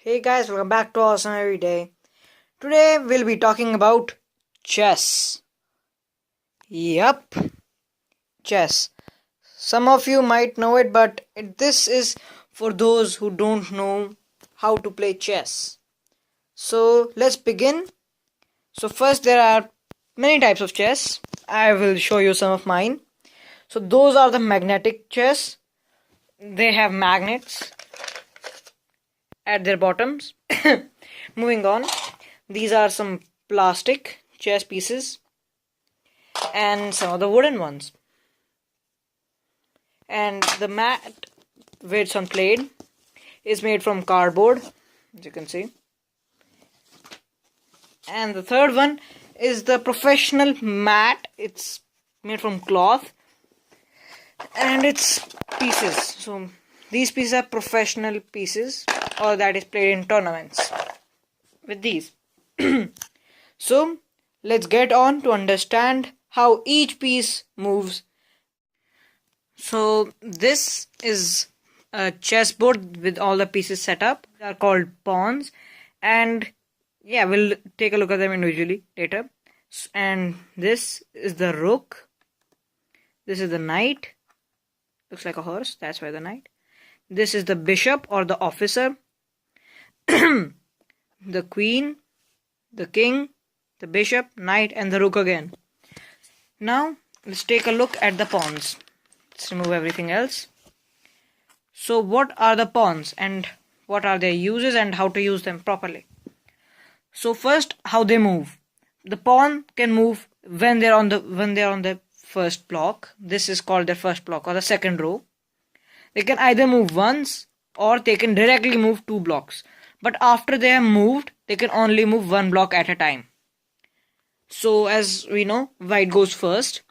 Hey guys, welcome back to Awesome Every Day. Today we'll be talking about chess. Yup, chess. Some of you might know it, but this is for those who don't know how to play chess. So let's begin. So first there are many types of chess. I will show you some of mine. So those are the magnetic chess. They have magnets at their bottoms. Moving on, these are some plastic chess pieces and some of the wooden ones. And the mat where it's on played is made from cardboard, as you can see. And the third one is the professional mat. It's made from cloth and it's pieces. So these pieces are professional pieces, or that is played in tournaments with these. So let's get on to understand how each piece moves. So this is a chessboard with all the pieces set up. They are called pawns, and yeah, we'll take a look at them individually later. And this is the rook. This is the knight. Looks like a horse, that's why the knight. This is the bishop or the officer. The queen, the king, the bishop, knight, and the rook again. Now let's take a look at the pawns. Let's remove everything else. So what are the pawns and what are their uses and how to use them properly? So first, how they move. The pawn can move when they're on the first block. This is called their first block or the second row. They can either move once or they can directly move 2 blocks. But after they have moved, they can only move 1 block at a time. So as we know, white goes first.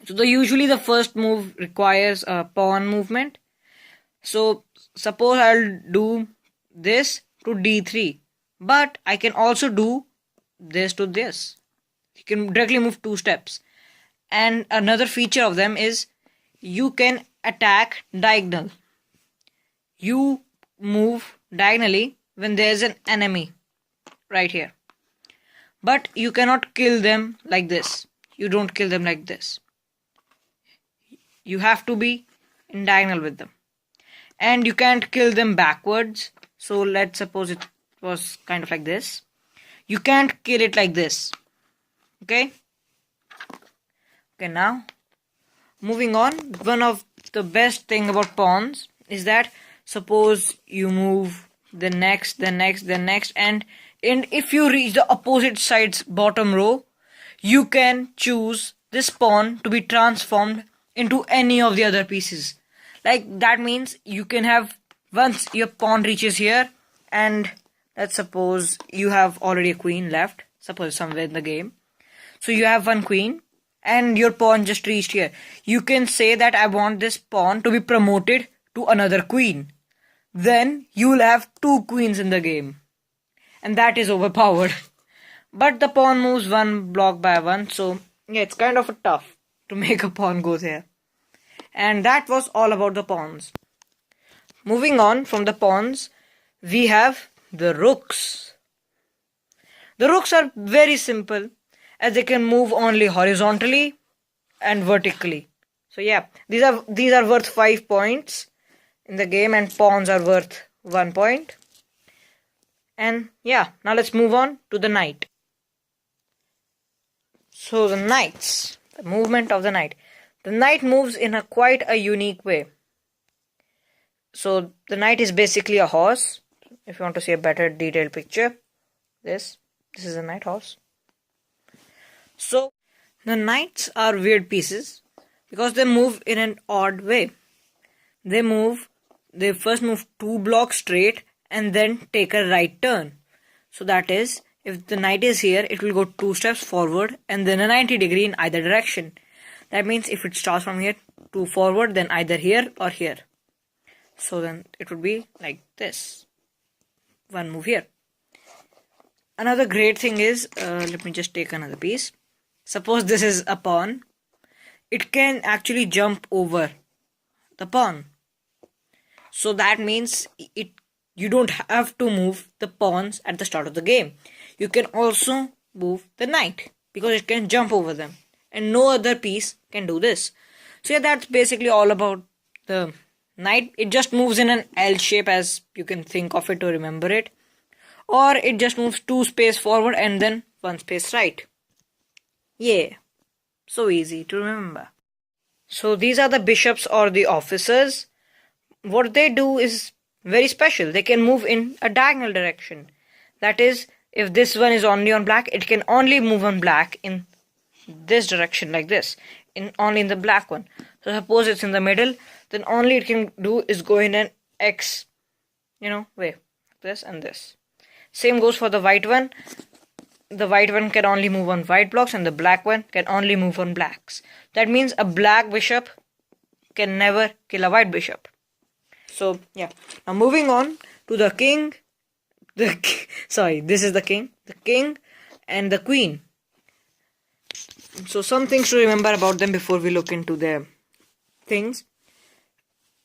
So usually the first move requires a pawn movement. So suppose I'll do this to d3. But I can also do this to this. You can directly move 2 steps. And another feature of them is you can attack diagonal. You move diagonally when there's an enemy right here. But you cannot kill them like this. You don't kill them like this. You have to be in diagonal with them. And you can't kill them backwards. So let's suppose it was kind of like this. You can't kill it like this. Okay, now moving on. One of the best thing about pawns is that suppose you move the next, and if you reach the opposite side's bottom row, you can choose this pawn to be transformed into any of the other pieces. Like that means you can have, once your pawn reaches here, and let's suppose you have already a queen left, suppose somewhere in the game. So you have one queen and your pawn just reached here. You can say that I want this pawn to be promoted to another queen. Then you will have 2 queens in the game. And that is overpowered. But the pawn moves 1 block by 1. So yeah, it's kind of tough to make a pawn go there. And that was all about the pawns. Moving on from the pawns, we have the rooks. The rooks are very simple, as they can move only horizontally and vertically. So yeah, these are worth 5 points in the game, and pawns are worth 1 point. And yeah, now let's move on to the knight. So the knights, the movement of the knight. The knight moves in quite a unique way. So the knight is basically a horse. If you want to see a better detailed picture, this is a knight horse. So the knights are weird pieces because they move in an odd way. They first move 2 blocks straight and then take a right turn. So that is, if the knight is here, it will go 2 steps forward and then a 90 degree in either direction. That means if it starts from here to forward, then either here or here. So then it would be like this. 1 move here. Another great thing is, let me just take another piece. Suppose this is a pawn. It can actually jump over the pawn. So that means you don't have to move the pawns at the start of the game. You can also move the knight because it can jump over them, and no other piece can do this. So yeah, that's basically all about the knight. It just moves in an L shape, as you can think of it to remember it, or it just moves 2 space forward and then 1 space right. Yeah, so easy to remember. So these are the bishops or the officers. What they do is very special. They can move in a diagonal direction. That is, if this one is only on black, it can only move on black in this direction, like this, only in the black one. So suppose it's in the middle, then only it can do is go in an X, way, this and this. Same goes for the white one. The white one can only move on white blocks, and the black one can only move on blacks. That means a black bishop can never kill a white bishop. So yeah, now moving on to the king. This is the king and the queen. So some things to remember about them before we look into their things.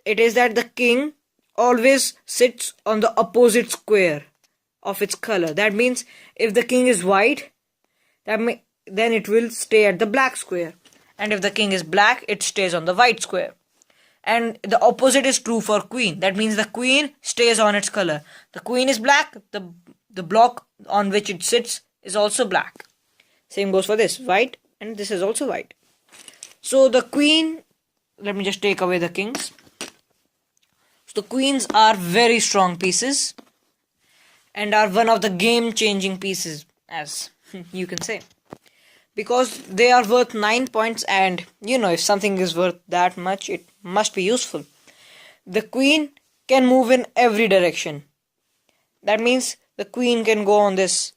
It is that the king always sits on the opposite square of its color. That means if the king is white, then it will stay at the black square, and if the king is black, it stays on the white square. And the opposite is true for queen. That means the queen stays on its color. The queen is black, the block on which it sits is also black. Same goes for this, white, and this is also white. So the queen, let me just take away the kings. So the queens are very strong pieces and are one of the game-changing pieces, as you can say, because they are worth 9 points, and if something is worth that much, it must be useful. The queen can move in every direction. That means the queen can go on this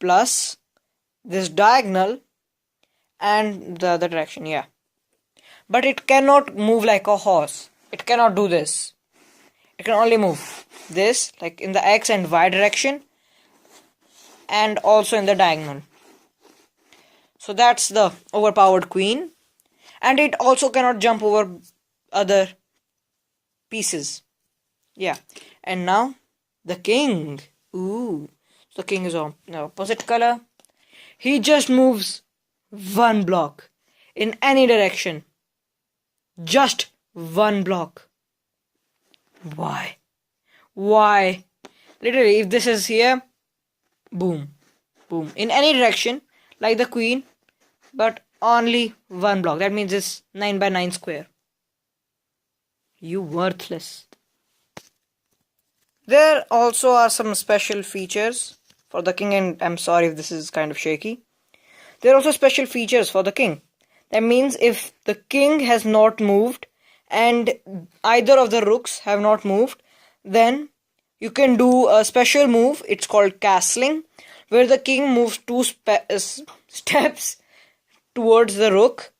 plus, this diagonal, and the other direction, yeah. But it cannot move like a horse. It cannot do this. It can only move this, like in the X and Y direction, and also in the diagonal. So that's the overpowered queen. And it also cannot jump over other pieces. Yeah. And now the king. Ooh. So the king is on the opposite color. He just moves 1 block in any direction. Just 1 block. Why? Literally, if this is here, boom, boom, in any direction, like the queen, but only 1 block. That means it's 9 by 9 square. You worthless. There also are some special features for the king, and I'm sorry if this is kind of shaky. There are also special features for the king. That means if the king has not moved and either of the rooks have not moved, then you can do a special move. It's called castling, where the king moves 2 steps towards the rook,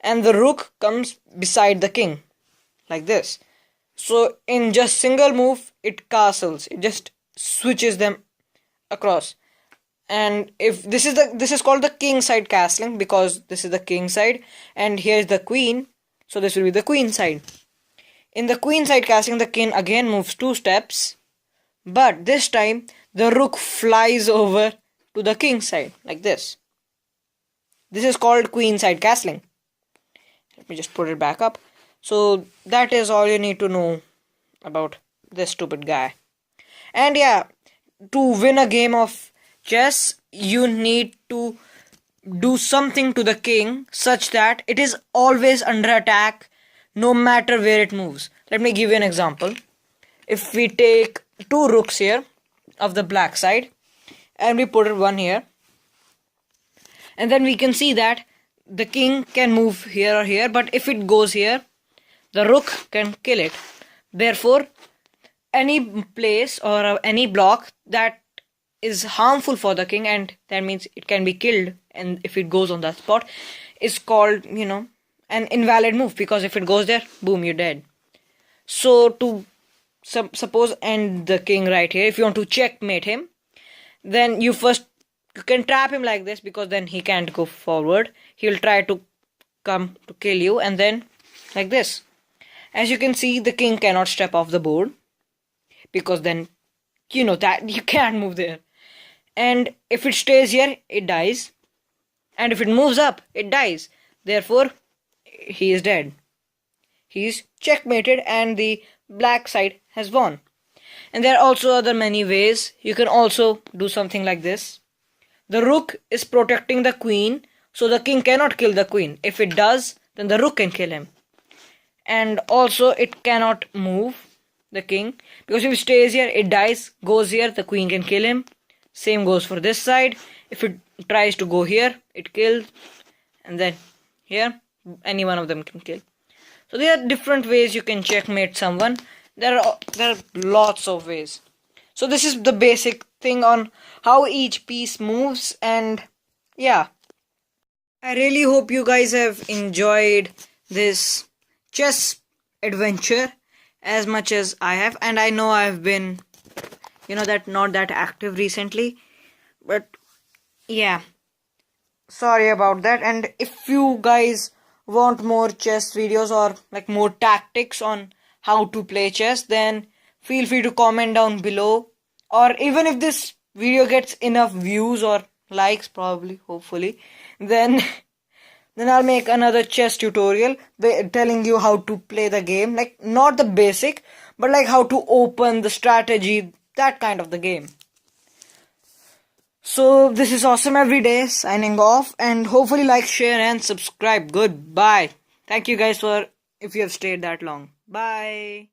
and the rook comes beside the king, like this. So in just single move, it castles. It just switches them across. And if this is called the king side castling, because this is the king side, and here's the queen. So this will be the queen side. In the queen side castling, the king again moves 2 steps, but this time the rook flies over to the king side, like this. This is called queen side castling. Let me just put it back up. So that is all you need to know about this stupid guy. And yeah, to win a game of chess, you need to do something to the king such that it is always under attack no matter where it moves. Let me give you an example. If we take 2 rooks here of the black side and we put it 1 here, and then we can see that the king can move here or here, but if it goes here, the rook can kill it. Therefore, any place or any block that is harmful for the king, and that means it can be killed, and if it goes on that spot, is called, an invalid move, because if it goes there, boom, you're dead. So to suppose end the king right here, if you want to checkmate him, then you can trap him like this, because then he can't go forward. He'll try to come to kill you, and then like this. As you can see, the king cannot step off the board because then you know that you can't move there. And if it stays here, it dies. And if it moves up, it dies. Therefore, he is dead. He's checkmated and the black side has won. And there are also other many ways. You can also do something like this. The rook is protecting the queen, so the king cannot kill the queen. If it does, then the rook can kill him. And also it cannot move the king, because if it stays here, it dies, goes here, the queen can kill him. Same goes for this side. If it tries to go here, it kills, and then here, any one of them can kill. So there are different ways you can checkmate someone. There are lots of ways. So this is the basic thing on how each piece moves, and yeah. I really hope you guys have enjoyed this chess adventure as much as I have, and I know I've been, not that active recently, but yeah, sorry about that. And if you guys want more chess videos or like more tactics on how to play chess, then feel free to comment down below. Or even if this video gets enough views or likes, probably, hopefully, then I'll make another chess tutorial telling you how to play the game. Like, not the basic, but like how to open the strategy, that kind of the game. So this is Awesome Everyday signing off, and hopefully like, share and subscribe. Goodbye. Thank you guys for if you have stayed that long. Bye.